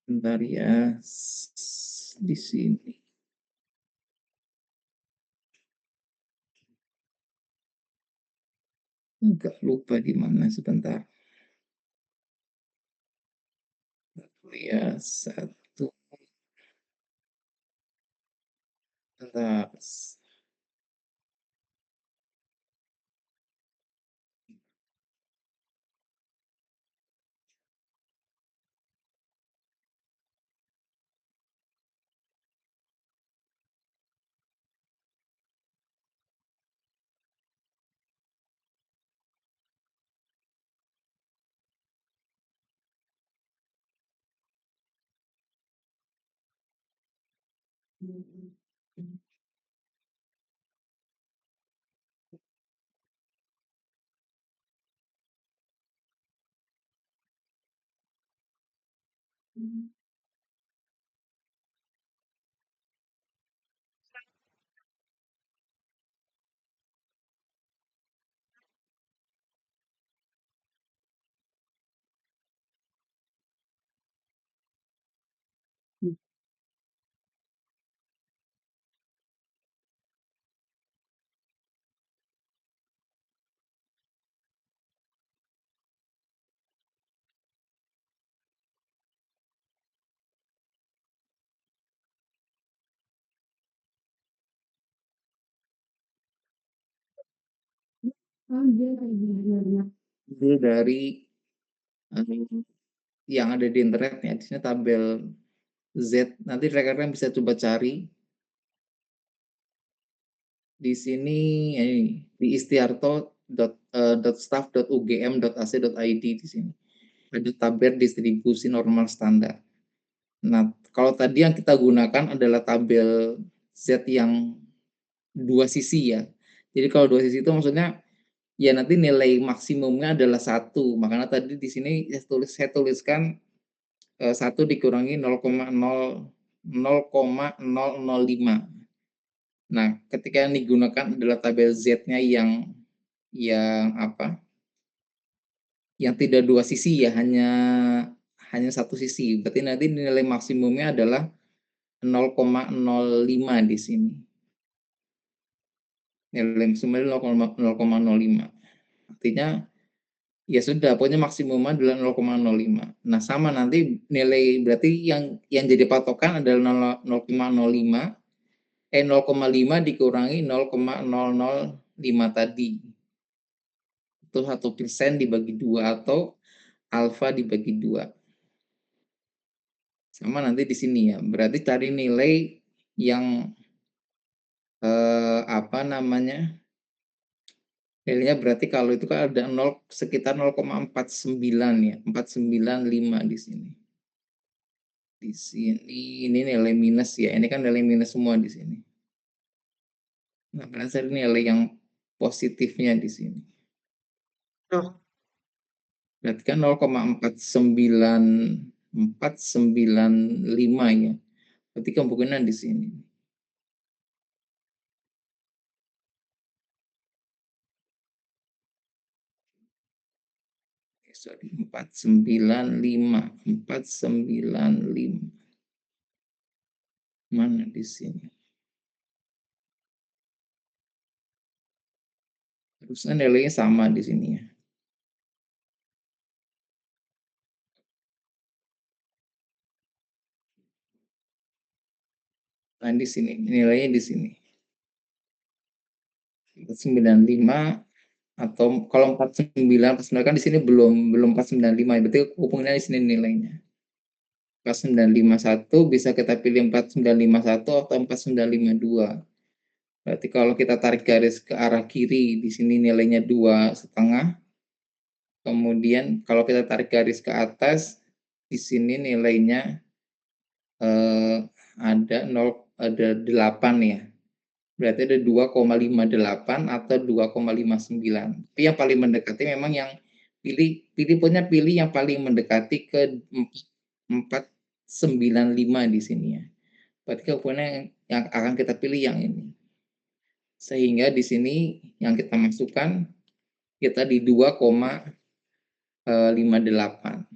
bentar ya. Di sini. Enggak lupa di mana sebentar. Ya, satu. Bentar. Ini dari yang ada di internet ya, di sini tabel Z. Nanti rekan-rekan bisa coba cari di sini ini di istiarto.staff.ugm.ac.id di sini. Ada tabel distribusi normal standar. Nah, kalau tadi yang kita gunakan adalah tabel Z yang dua sisi ya. Jadi kalau dua sisi itu maksudnya ya nanti nilai maksimumnya adalah satu. Makanya tadi di sini saya tuliskan 1 dikurangi 0,005. Nah, ketika yang digunakan adalah tabel Z-nya yang apa? Yang tidak dua sisi ya, hanya satu sisi. Berarti nanti nilai maksimumnya adalah 0,05 di sini. Nilai maksimumnya 0,05. Artinya ya sudah, pokoknya maksimumnya adalah 0,05. Nah, sama nanti nilai berarti yang jadi patokan adalah 0,05 0,5 dikurangi 0,005 tadi. Itu 1% dibagi 2 atau alfa dibagi 2. Sama nanti di sini ya. Berarti cari nilai yang apa namanya? Nilainya berarti kalau itu kan ada 0 sekitar 0,49 ya. 495 di sini. Di sini ini nilai minus ya. Ini kan nilai minus semua di sini. Nah, berarti nilai yang positifnya di sini. Oh. Berarti kan 0,495 ya. Berarti kemungkinan di sini. Sorry, 495. Mana di sini? Harusnya nilainya sama di sini ya. Nah, di sini nilainya di sini. 495 atau kalau 49 kan di sini belum 495, berarti kemungkinan di sini nilainya. 4951 bisa kita pilih 4951 atau 4952. Berarti kalau kita tarik garis ke arah kiri, di sini nilainya 2,5. Kemudian kalau kita tarik garis ke atas, di sini nilainya ada 8 ya. Berarti ada 2,58 atau 2,59. Tapi yang paling mendekati memang yang pilih yang paling mendekati ke 495 di sini ya. Berarti kemudian yang akan kita pilih yang ini. Sehingga di sini yang kita masukkan kita di 2,58.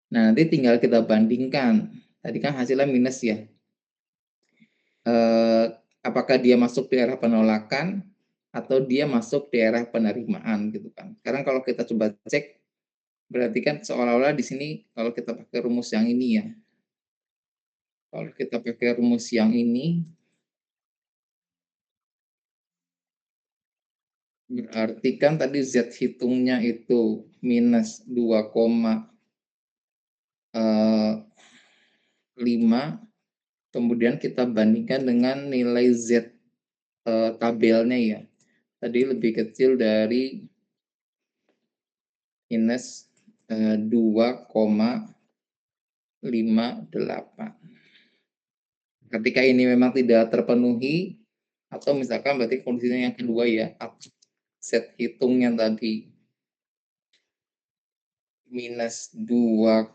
Nah, nanti tinggal kita bandingkan. Tadi kan hasilnya minus ya. Apakah dia masuk di daerah penolakan atau dia masuk di daerah penerimaan gitu kan. Sekarang kalau kita coba cek, berarti kan seolah-olah di sini kalau kita pakai rumus yang ini ya. Kalau kita pakai rumus yang ini, berarti kan tadi Z hitungnya itu minus 2,5, kemudian kita bandingkan dengan nilai Z tabelnya ya. Tadi lebih kecil dari minus 2,58. Ketika ini memang tidak terpenuhi, atau misalkan berarti kondisinya yang kedua ya, set hitungnya tadi minus 2,5,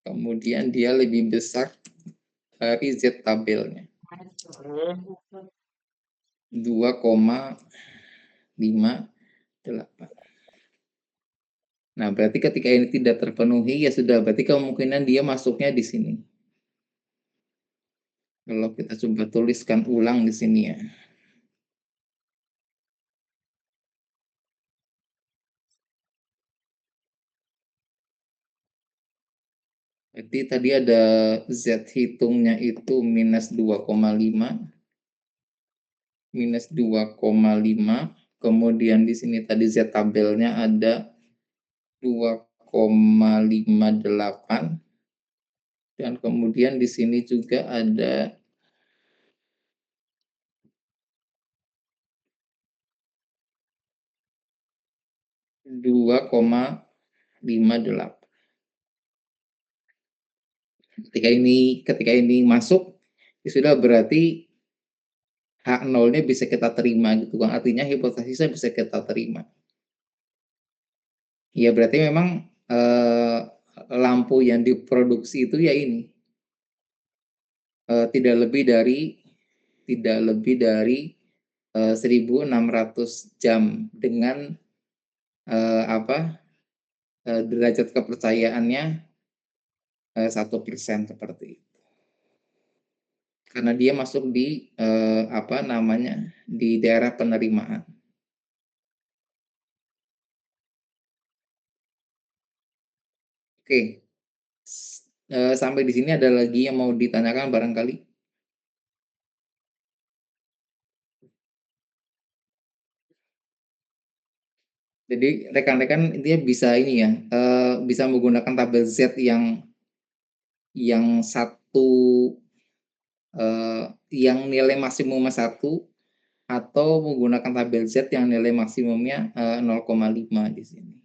kemudian dia lebih besar dari Z tabelnya 2,58. Nah, berarti ketika ini tidak terpenuhi, ya sudah, berarti kemungkinan dia masuknya di sini. Kalau kita coba tuliskan ulang di sini ya. Jadi tadi ada Z hitungnya itu minus 2,5, minus 2,5, kemudian di sini tadi Z tabelnya ada 2,58, dan kemudian di sini juga ada 2,58. Ketika ini masuk, ya sudah, berarti H0-nya bisa kita terima gitu kan. Artinya hipotesisnya bisa kita terima. Ya berarti memang lampu yang diproduksi itu ya ini tidak lebih dari 1.600 jam dengan derajat kepercayaannya 1% seperti itu. Karena dia masuk di di daerah penerimaan. Oke, sampai di sini ada lagi yang mau ditanyakan barangkali? Jadi rekan-rekan intinya bisa ini ya, bisa menggunakan tabel Z yang satu, yang nilai maksimumnya 1, atau menggunakan tabel Z yang nilai maksimumnya 0,5 di sini.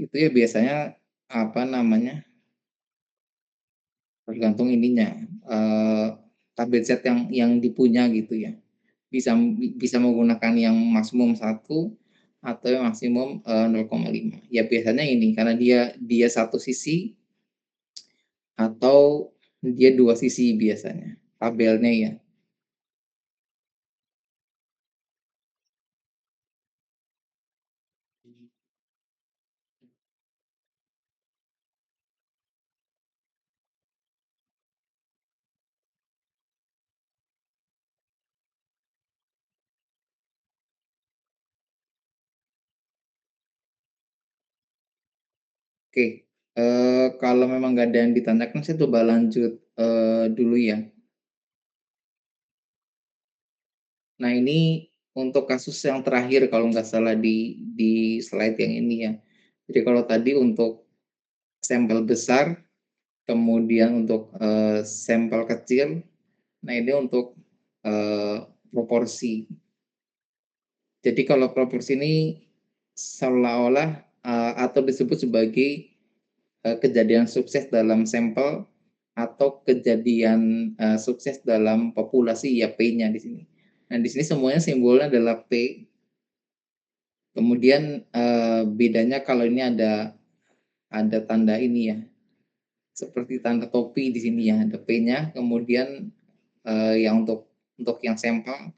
Itu ya biasanya tergantung ininya, tabel Z yang dipunya gitu ya. Bisa menggunakan yang maksimum 1 atau yang maksimum 0,5. Ya biasanya ini karena dia satu sisi atau dia dua sisi biasanya tabelnya ya. Oke, kalau memang nggak ada yang ditanyakan, saya coba lanjut dulu ya. Nah, ini untuk kasus yang terakhir kalau nggak salah di slide yang ini ya. Jadi kalau tadi untuk sampel besar, kemudian untuk, sampel kecil, nah ini untuk, proporsi. Jadi kalau proporsi ini seolah-olah, atau disebut sebagai, kejadian sukses dalam sampel atau kejadian, sukses dalam populasi, ya P-nya di sini. Nah, di sini semuanya simbolnya adalah P, kemudian, bedanya kalau ini ada tanda ini ya, seperti tanda topi di sini ya, ada P-nya, kemudian, yang untuk yang sampel,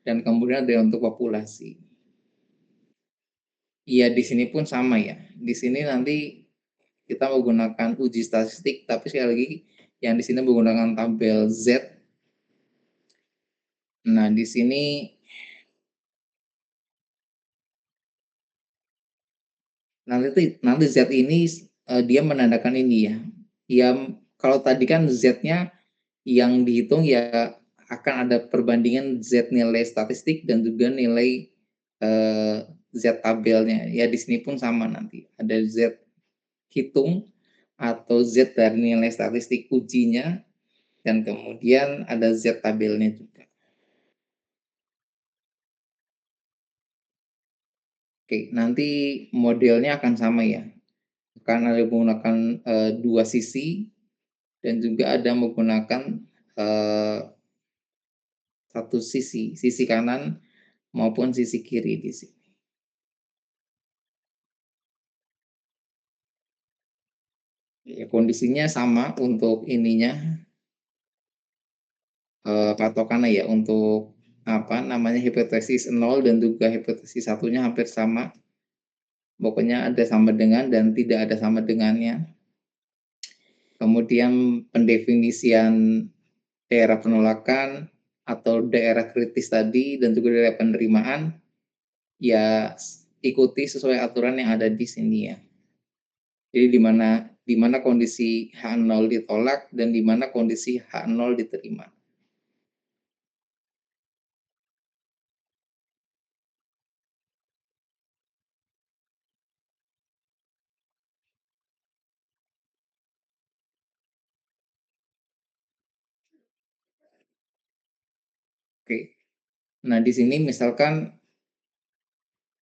dan kemudian ada yang untuk populasi. Iya, di sini pun sama ya. Di sini nanti kita menggunakan uji statistik, tapi sekali lagi yang di sini menggunakan tabel Z. Nah, di sini nanti Z ini, dia menandakan ini ya. Ya, kalau tadi kan Z-nya yang dihitung ya akan ada perbandingan Z nilai statistik dan juga nilai, Z tabelnya. Ya di sini pun sama nanti, ada Z hitung atau Z dari nilai statistik ujinya, dan kemudian ada Z tabelnya juga. Oke, nanti modelnya akan sama ya, akan ada menggunakan, 2 sisi dan juga ada menggunakan, eee, 1 sisi, sisi kanan maupun sisi kiri di sini. Ya, kondisinya sama untuk ininya, patokannya ya, untuk apa namanya, hipotesis 0 dan juga hipotesis satunya hampir sama. Pokoknya ada sama dengan dan tidak ada sama dengannya. Kemudian pendefinisian daerah penolakan atau daerah kritis tadi dan juga daerah penerimaan, ya ikuti sesuai aturan yang ada di sini ya. Jadi di mana kondisi H0 ditolak dan di mana kondisi H0 diterima. Oke. Nah, di sini misalkan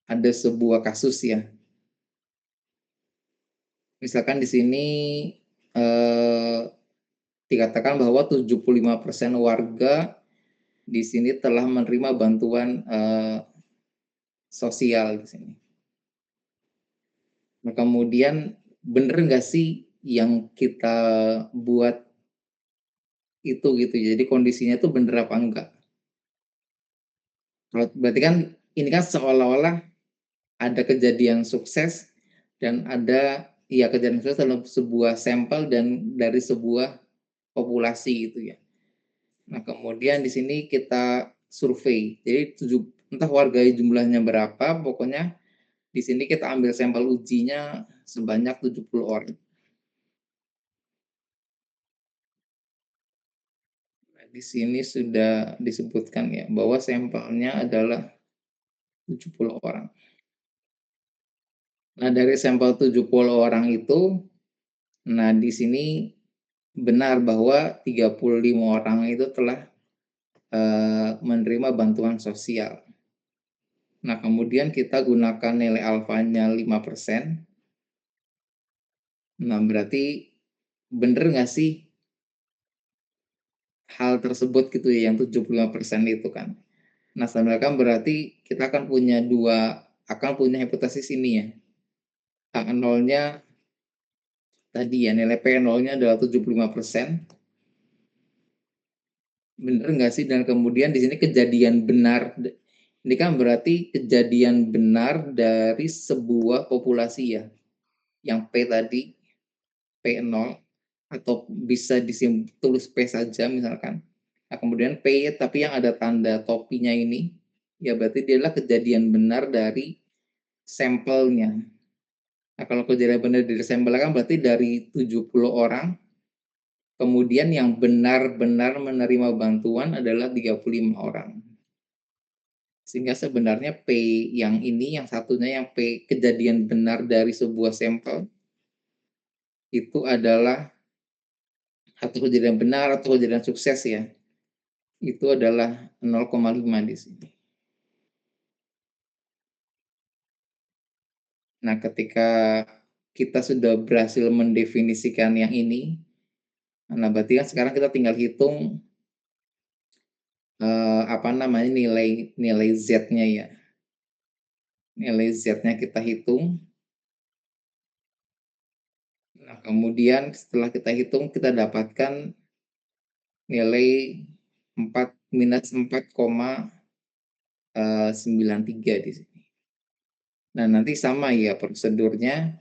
ada sebuah kasus ya. Misalkan di sini, eh, dikatakan bahwa 75% warga di sini telah menerima bantuan, sosial di sini. Nah, kemudian bener nggak sih yang kita buat itu gitu, jadi kondisinya tuh bener apa enggak? Kalau berarti kan ini kan seolah-olah ada kejadian sukses dan ada ya kejadian sukses dalam sebuah sampel dan dari sebuah populasi gitu ya. Nah, kemudian di sini kita survei. Jadi entah warga jumlahnya berapa, pokoknya di sini kita ambil sampel ujinya sebanyak 70 orang. Nah, di sini sudah disebutkan ya bahwa sampelnya adalah 70 orang. Nah, dari sampel 70 orang itu, nah di sini benar bahwa 35 orang itu telah, menerima bantuan sosial. Nah, kemudian kita gunakan nilai alfanya 5%. Nah, berarti bener nggak sih hal tersebut gitu ya, yang 75% itu kan. Nah, sebenarnya kan berarti kita akan punya hipotesis ini ya. H nolnya tadi ya, nilai P nolnya adalah 75%. Bener nggak sih? Dan kemudian di sini kejadian benar, ini kan berarti kejadian benar dari sebuah populasi ya, yang P tadi, P0, atau bisa tulis P saja misalkan. Nah, kemudian P tapi yang ada tanda topinya ini, ya berarti dia adalah kejadian benar dari sampelnya. Nah, kalau kejadian benar dari sampel kan berarti dari 70 orang, kemudian yang benar-benar menerima bantuan adalah 35 orang. Sehingga sebenarnya P yang ini, yang satunya yang P kejadian benar dari sebuah sampel, itu adalah atau kejadian benar atau kejadian sukses ya, itu adalah 0,5 di sini. Nah, ketika kita sudah berhasil mendefinisikan yang ini, nah berarti kan sekarang kita tinggal hitung apa namanya nilai z-nya ya. Nilai z-nya kita hitung. Nah, kemudian setelah kita hitung kita dapatkan nilai 4 minus 4,93 di sini. Nah, nanti sama ya prosedurnya,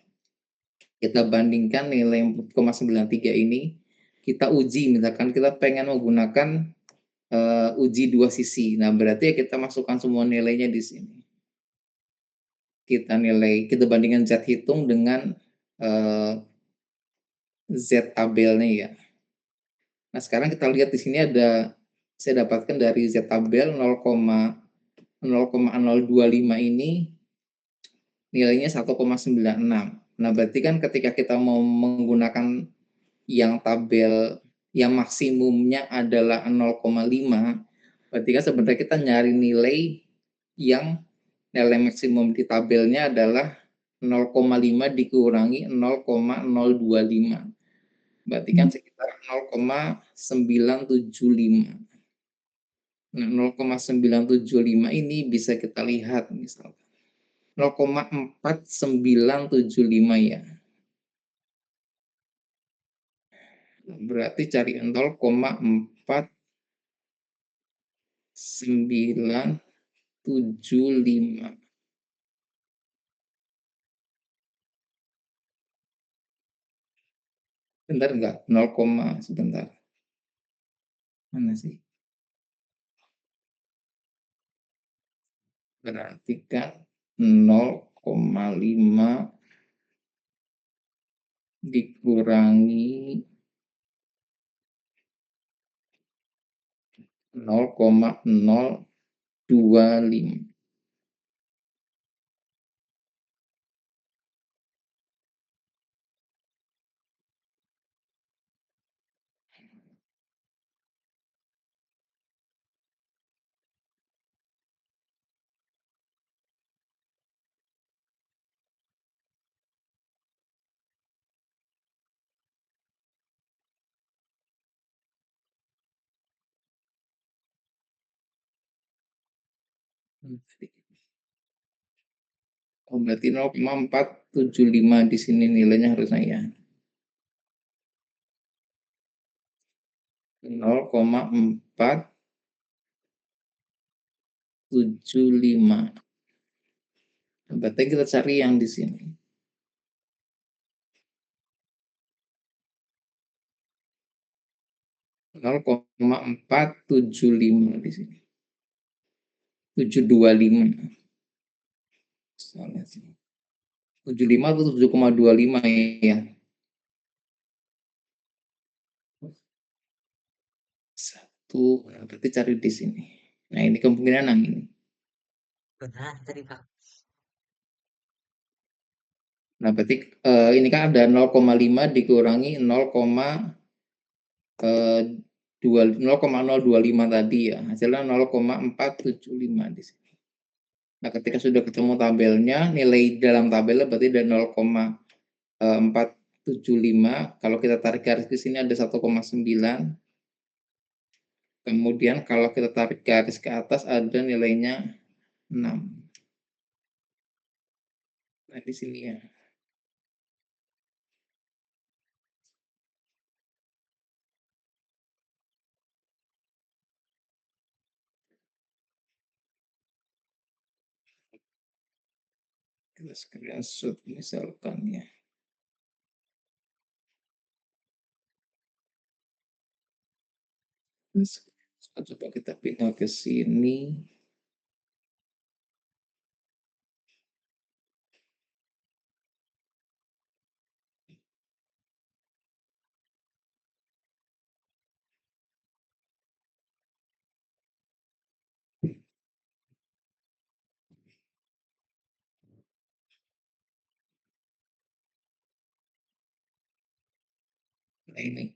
kita bandingkan nilai 4,93 ini, kita uji, misalkan kita pengen menggunakan uji dua sisi. Nah, berarti ya kita masukkan semua nilainya di sini. Kita bandingkan Z hitung dengan Z tabelnya ya. Nah, sekarang kita lihat di sini saya dapatkan dari Z tabel 0,025 ini nilainya 1,96. Nah, berarti kan ketika kita mau menggunakan yang tabel yang maksimumnya adalah 0,5, berarti kan sebenarnya kita nyari nilai yang nilai maksimum di tabelnya adalah 0,5 dikurangi 0,025. Berarti kan sekitar 0,975. Nah, 0,975 ini bisa kita lihat misalnya 0,4975 ya. Berarti cari 0,4975. Bentar enggak? 0, sebentar. Mana sih? Berarti kan 0,5 dikurangi 0,025. Oh, berarti 0,475 di sini nilainya harusnya ya. 0,475. Berarti kita cari yang di sini. 0,475 di sini. 725. 75 atau 7,25 ya. Satu, berarti cari di sini. Nah, ini kemungkinan yang ini. Benar tadi Pak. Nah, berarti ini kan ada 0,5 dikurangi 0,025 tadi ya. Hasilnya 0,475 di sini. Nah, ketika sudah ketemu tabelnya, nilai dalam tabelnya berarti ada 0,475. Kalau kita tarik garis ke sini ada 1,9. Kemudian kalau kita tarik garis ke atas ada nilainya 6. Nah, di sini ya. Kita screenshot misalkan ya. Coba kita pindah ke sini. Nah, ini.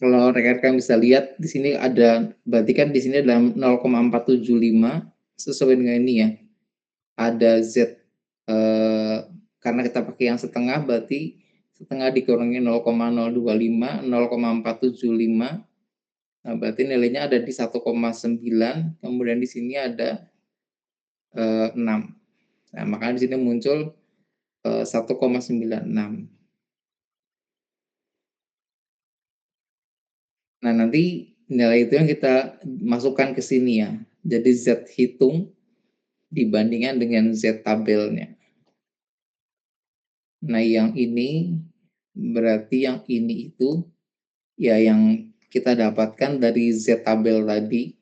Kalau rekan-rekan bisa lihat di sini ada, berarti kan di sini adalah 0,475 sesuai dengan ini ya. Ada Z, karena kita pakai yang setengah berarti setengah dikurangi 0,025, 0,475. Nah, berarti nilainya ada di 1,9, kemudian di sini ada 6. Nah, makanya di sini muncul 1,96. Nah, nanti nilai itu yang kita masukkan ke sini ya. Jadi Z hitung dibandingkan dengan Z tabelnya. Nah, yang ini berarti yang ini itu ya yang kita dapatkan dari Z tabel tadi.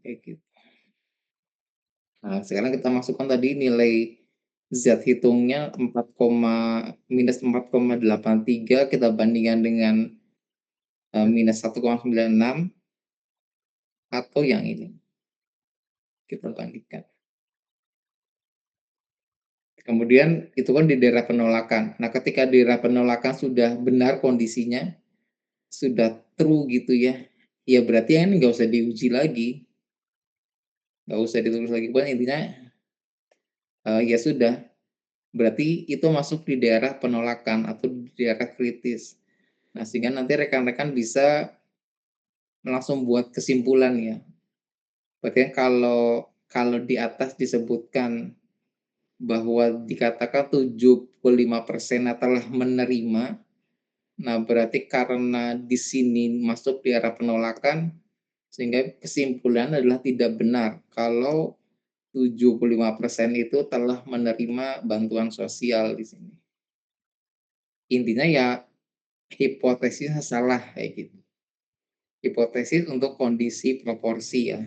Kayak gitu. Nah, sekarang kita masukkan tadi nilai Z hitungnya minus 4,83 kita bandingkan dengan minus 1,96 atau yang ini. Kita bandingkan. Kemudian itu kan di daerah penolakan. Nah, ketika di daerah penolakan sudah benar kondisinya, sudah true gitu ya, ya berarti yang ini nggak usah diuji lagi, nggak usah ditulis lagi. Pokoknya intinya ya sudah, berarti itu masuk di daerah penolakan atau di daerah kritis. Nah, sehingga nanti rekan-rekan bisa langsung buat kesimpulan ya. Berarti kalau di atas disebutkan bahwa dikatakan 75% telah menerima. Nah, berarti karena di sini masuk di arah penolakan, sehingga kesimpulan adalah tidak benar kalau 75% itu telah menerima bantuan sosial di sini. Intinya ya hipotesisnya salah kayak gitu. Hipotesis untuk kondisi proporsi ya.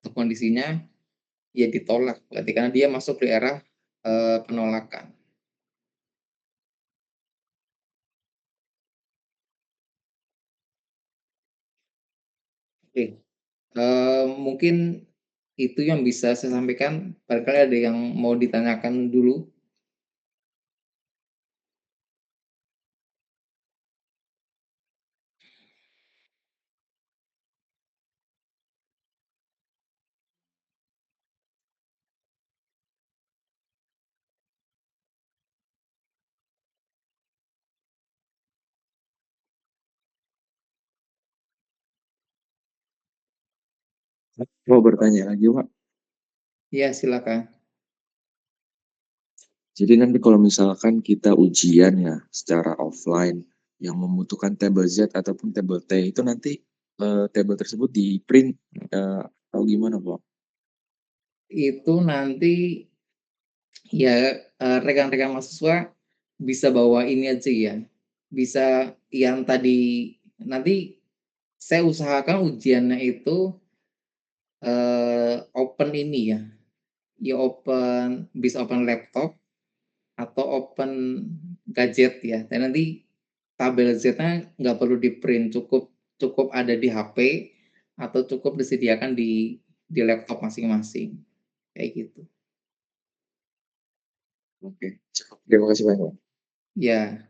Untuk kondisinya ya ditolak, berarti karena dia masuk di arah penolakan. Oke, mungkin itu yang bisa saya sampaikan. Barangkali ada yang mau ditanyakan dulu. Mau bertanya lagi, Pak? Ya, silakan. Jadi nanti kalau misalkan kita ujian ya secara offline yang membutuhkan tabel Z ataupun tabel T itu nanti tabel tersebut di print atau gimana, Pak? Itu nanti ya rekan-rekan mahasiswa bisa bawa ini aja ya. Bisa yang tadi nanti saya usahakan ujiannya itu open ini ya. Ya bisa open laptop atau open gadget ya. Dan nanti tabel Z-nya nggak perlu di print, cukup ada di HP atau cukup disediakan di laptop masing-masing. Kayak gitu. Oke, terima kasih banyak, Pak. Ya,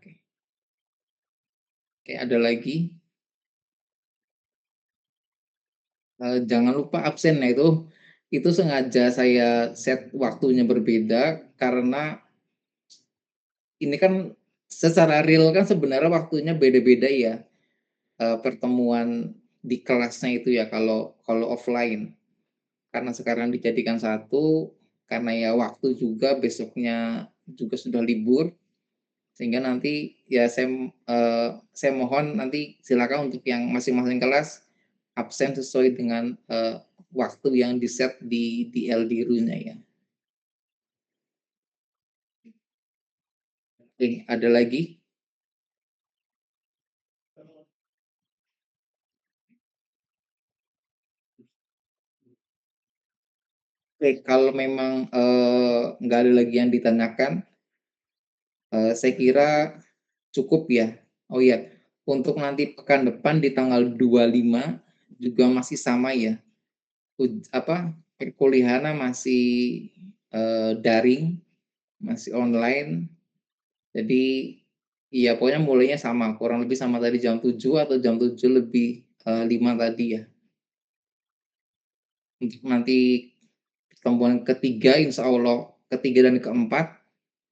oke, ada lagi. Jangan lupa absen. Nah, itu sengaja saya set waktunya berbeda karena ini kan secara real kan sebenarnya waktunya beda-beda ya, pertemuan di kelasnya itu ya kalau offline. Karena sekarang dijadikan satu, karena ya waktu juga besoknya juga sudah libur, sehingga nanti ya saya mohon nanti silakan untuk yang masing-masing kelas absen sesuai dengan waktu yang di-set di LDRU-nya ya. Oke, ada lagi? Oke, kalau memang nggak ada lagi yang ditanyakan, saya kira cukup ya. Oh iya, untuk nanti pekan depan di tanggal 25 juga masih sama ya. Apa perkuliahannya masih daring, masih online. Jadi ya pokoknya mulainya sama, kurang lebih sama tadi jam 7 atau jam 7 lebih 5 tadi ya. Untuk nanti pertemuan ketiga insya Allah, ketiga dan keempat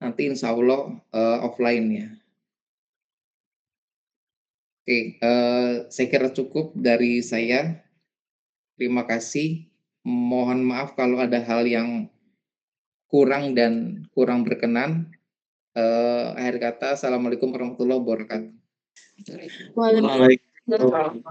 nanti insya Allah offline ya. Oke, saya kira cukup dari saya. Terima kasih. Mohon maaf kalau ada hal yang kurang dan kurang berkenan. Akhir kata, Assalamualaikum warahmatullahi wabarakatuh. Waalaikumsalam.